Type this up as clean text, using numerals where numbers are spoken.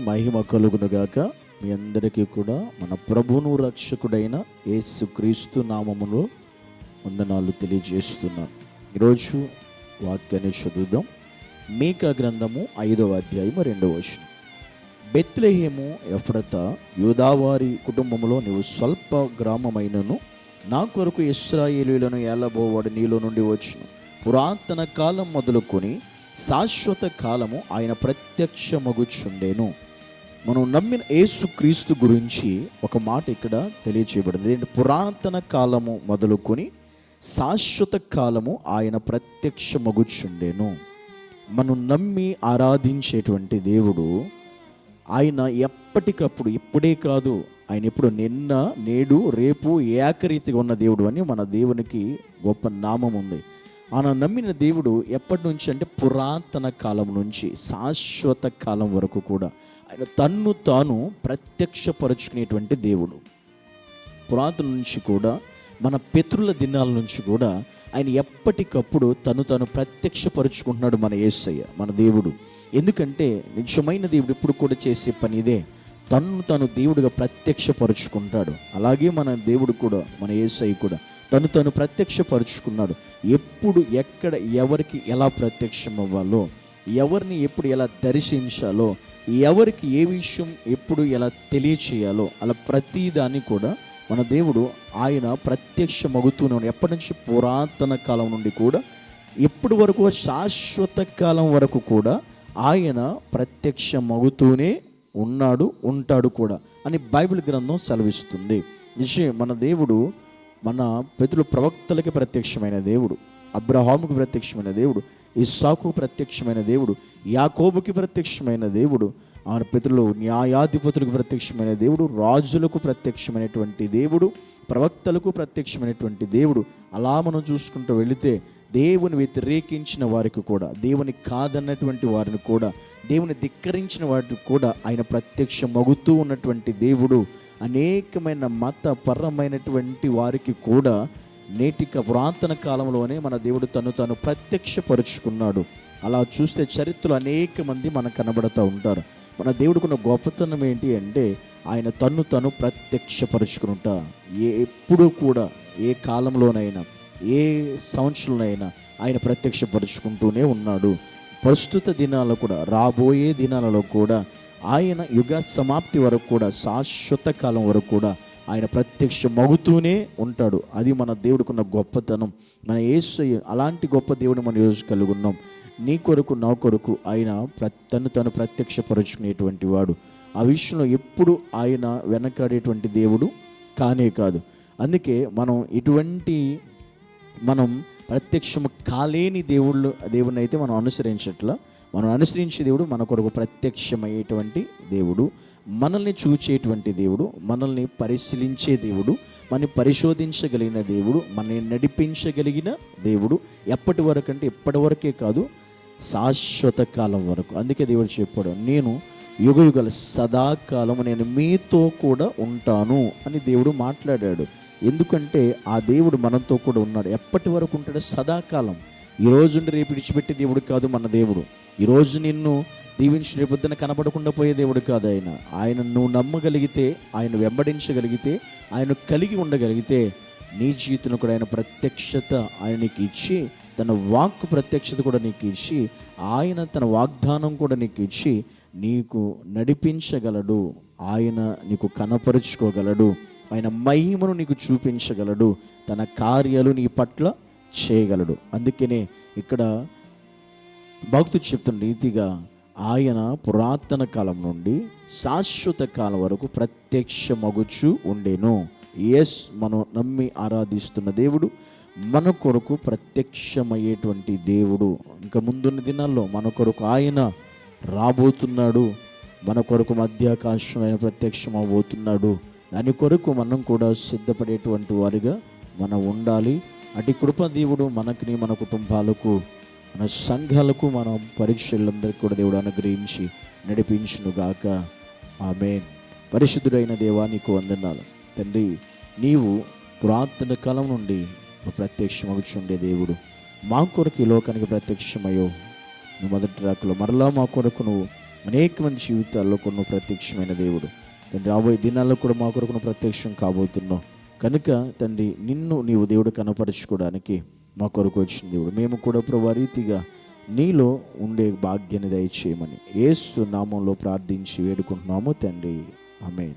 మహిమ కలుగునుగాక. మీ అందరికీ కూడా మన ప్రభువును రక్షకుడైన యేసుక్రీస్తు నామములో వందనాలు తెలియజేస్తున్నాను. ఈరోజు వాక్యాన్ని చదువుదాం. మీకా గ్రంథము 5వ అధ్యాయము 2వ వచనం. బెత్లెహేము ఎఫ్రతా, యూదావారి కుటుంబంలో నీవు స్వల్ప గ్రామమైనను నా కొరకు ఇశ్రాయేలీయులను ఏలబోవాడు నీలో నుండి వచ్చును. పురాతన కాలం మొదలుకొని శాశ్వత కాలము ఆయన ప్రత్యక్షమగుచుండెను. మనం నమ్మిన యేసుక్రీస్తు గురించి ఒక మాట ఇక్కడ తెలియచేయబడింది. పురాతన కాలము మొదలుకొని శాశ్వత కాలము ఆయన ప్రత్యక్షమగుచుండెను. మనం నమ్మి ఆరాధించేటువంటి దేవుడు ఆయన ఎప్పటికప్పుడు, ఇప్పుడే కాదు, ఆయన ఎప్పుడు నిన్న నేడు రేపు ఏకరీతిగా ఉన్న దేవుడు అని మన దేవునికి గొప్ప నామం ఉంది. ఆయన నమ్మిన దేవుడు ఎప్పటి నుంచి అంటే పురాతన కాలం నుంచి శాశ్వత కాలం వరకు కూడా ఆయన తన్ను తాను ప్రత్యక్షపరుచుకునేటువంటి దేవుడు. పురాతన నుంచి కూడా మన పితరుల దినాల నుంచి కూడా ఆయన ఎప్పటికప్పుడు తాను ప్రత్యక్షపరుచుకుంటున్నాడు మన యేసయ్య, మన దేవుడు. ఎందుకంటే నిజమైన దేవుడు ఎప్పుడు కూడా చేసే పని ఇదే, తాను దేవుడిగా ప్రత్యక్షపరుచుకుంటాడు. అలాగే మన దేవుడు కూడా, మన యేసయ్య కూడా తను ప్రత్యక్షపరుచుకున్నాడు. ఎప్పుడు ఎక్కడ ఎవరికి ఎలా ప్రత్యక్షం అవ్వాలో, ఎవరిని ఎప్పుడు ఎలా దర్శించాలో, ఎవరికి ఏ విషయం ఎప్పుడు ఎలా తెలియచేయాలో, అలా ప్రతిదాన్ని కూడా మన దేవుడు ఆయన ప్రత్యక్షమగుతూనే ఉన్నాడు. ఎప్పటి నుంచి? పురాతన కాలం నుండి కూడా ఎప్పటి వరకు, శాశ్వత కాలం వరకు కూడా ఆయన ప్రత్యక్షమగుతూనే ఉన్నాడు, ఉంటాడు కూడా అని బైబిల్ గ్రంథం సెలవిస్తుంది. నిజమే, మన దేవుడు మన పితరుల ప్రవక్తలకి ప్రత్యక్షమైన దేవుడు, అబ్రహాముకు ప్రత్యక్షమైన దేవుడు, ఇస్సాకు ప్రత్యక్షమైన దేవుడు, యాకోబుకి ప్రత్యక్షమైన దేవుడు, ఆయన పితరులు న్యాయాధిపతులకు ప్రత్యక్షమైన దేవుడు, రాజులకు ప్రత్యక్షమైనటువంటి దేవుడు, ప్రవక్తలకు ప్రత్యక్షమైనటువంటి దేవుడు. అలా మనం చూసుకుంటూ వెళితే దేవుని వ్యతిరేకించిన వారికి కూడా, దేవుని కాదన్నటువంటి వారిని కూడా, దేవుని ధిక్కరించిన వారికి కూడా ఆయన ప్రత్యక్షమగుతూ ఉన్నటువంటి దేవుడు. అనేకమైన మతపరమైనటువంటి వారికి కూడా నేటిక పురాతన కాలంలోనే మన దేవుడు తాను ప్రత్యక్షపరుచుకున్నాడు. అలా చూస్తే చరిత్రలో అనేక మంది మనకు కనబడుతూ ఉంటారు. మన దేవుడికున్న గొప్పతనం ఏంటి అంటే ఆయన తాను ప్రత్యక్షపరుచుకుంటా ఎప్పుడు కూడా, ఏ కాలంలోనైనా, ఏ సంవత్సరంలోనైనా ఆయన ప్రత్యక్షపరుచుకుంటూనే ఉన్నాడు. ప్రస్తుత దినాల్లో కూడా, రాబోయే దినాలలో కూడా, ఆయన యుగ సమాప్తి వరకు కూడా, శాశ్వత కాలం వరకు కూడా ఆయన ప్రత్యక్షమగుతూనే ఉంటాడు. అది మన దేవుడికున్న గొప్పతనం. మన యేసయ్య అలాంటి గొప్ప దేవుని మనం ఈరోజు కలిగి ఉన్నాం. నీ కొరకు, నా కొరకు ఆయన తను ప్రత్యక్షపరుచుకునేటువంటి వాడు. ఆ విషయంలో ఎప్పుడు ఆయన వెనకాడేటువంటి దేవుడు కానే కాదు. అందుకే మనం ప్రత్యక్షము కాలేని దేవుడిని అయితే మనం అనుసరించట్లా. మనం అనుసరించే దేవుడు మన కొరకు ప్రత్యక్షమయ్యేటువంటి దేవుడు, మనల్ని చూచేటువంటి దేవుడు, మనల్ని పరిశీలించే దేవుడు, మనల్ని పరిశోధించగలిగిన దేవుడు, మనల్ని నడిపించగలిగిన దేవుడు. ఎప్పటి వరకు అంటే ఎప్పటి వరకే కాదు, శాశ్వత కాలం వరకు. అందుకే దేవుడు చెప్పాడు, నేను యుగయుగాల సదాకాలం నేను మీతో కూడా ఉంటాను అని దేవుడు మాట్లాడాడు. ఎందుకంటే ఆ దేవుడు మనతో కూడా ఉన్నాడు. ఎప్పటి వరకు ఉంటాడు? సదాకాలం. ఈరోజు రేపు విడిచిపెట్టే దేవుడు కాదు మన దేవుడు. ఈరోజు నిన్ను దీవించి రేపొద్దున కనబడకుండా పోయే దేవుడు కాదు ఆయన నువ్వు నమ్మగలిగితే, ఆయన వెంబడించగలిగితే, ఆయన కలిగి ఉండగలిగితే నీ జీవితంలో కూడా ఆయన ప్రత్యక్షత ఆయన నీకు ఇచ్చి, తన వాక్కు ప్రత్యక్షత కూడా నీకు ఇచ్చి, ఆయన తన వాగ్దానం కూడా నీకు ఇచ్చి నీకు నడిపించగలడు. ఆయన నీకు కనపరుచుకోగలడు. ఆయన మహిమను నీకు చూపించగలడు. తన కార్యాలు నీ పట్ల చేయగలడు. అందుకనే ఇక్కడ భక్తుడు చెప్తున్న రీతిగా ఆయన పురాతన కాలం నుండి శాశ్వత కాలం వరకు ప్రత్యక్షమగుచు ఉండెను. మనం నమ్మి ఆరాధిస్తున్న దేవుడు మన కొరకు ప్రత్యక్షమయ్యేటువంటి దేవుడు. ఇంకా ముందున్న దినాల్లో మన కొరకు ఆయన రాబోతున్నాడు. మన కొరకు మధ్యాకాశం ఆయన ప్రత్యక్షం అవబోతున్నాడు. దాని కొరకు మనం కూడా సిద్ధపడేటువంటి వారిగా మనం ఉండాలి. అటు కృప దేవుడు మనకుని మన కుటుంబాలకు మన సంఘాలకు మన పరీక్షలందరికీ కూడా దేవుడు అనుగ్రహించి నడిపించును గాక. ఆమేన్. పరిశుద్ధుడైన దేవా, నీకు వందనాలు తండ్రి. నీవు పురాతన కాలం నుండి ప్రత్యక్షమగుచుండే దేవుడు, మా కొరకు ఈ లోకానికి ప్రత్యక్షమయ్యో. నువ్వు మొదటి రాకలో మరలా మా కొరకు నువ్వు అనేక మంది జీవితాల్లో కొన్ని ప్రత్యక్షమైన దేవుడు తండ్రి. రాబోయే దినాల్లో కూడా మా కొరకు నువ్వు ప్రత్యక్షం కాబోతున్నావు కనుక తండ్రి, నిన్ను నీవు దేవుడు కనపరుచుకోవడానికి మా కొరకు వచ్చిన దేవుడు. మేము కూడా ప్రభు రీతిగా నీలో ఉండే భాగ్యాన్ని దయచేయమని యేసు నామంలో ప్రార్థించి వేడుకుంటున్నాము తండ్రి. ఆమేన్.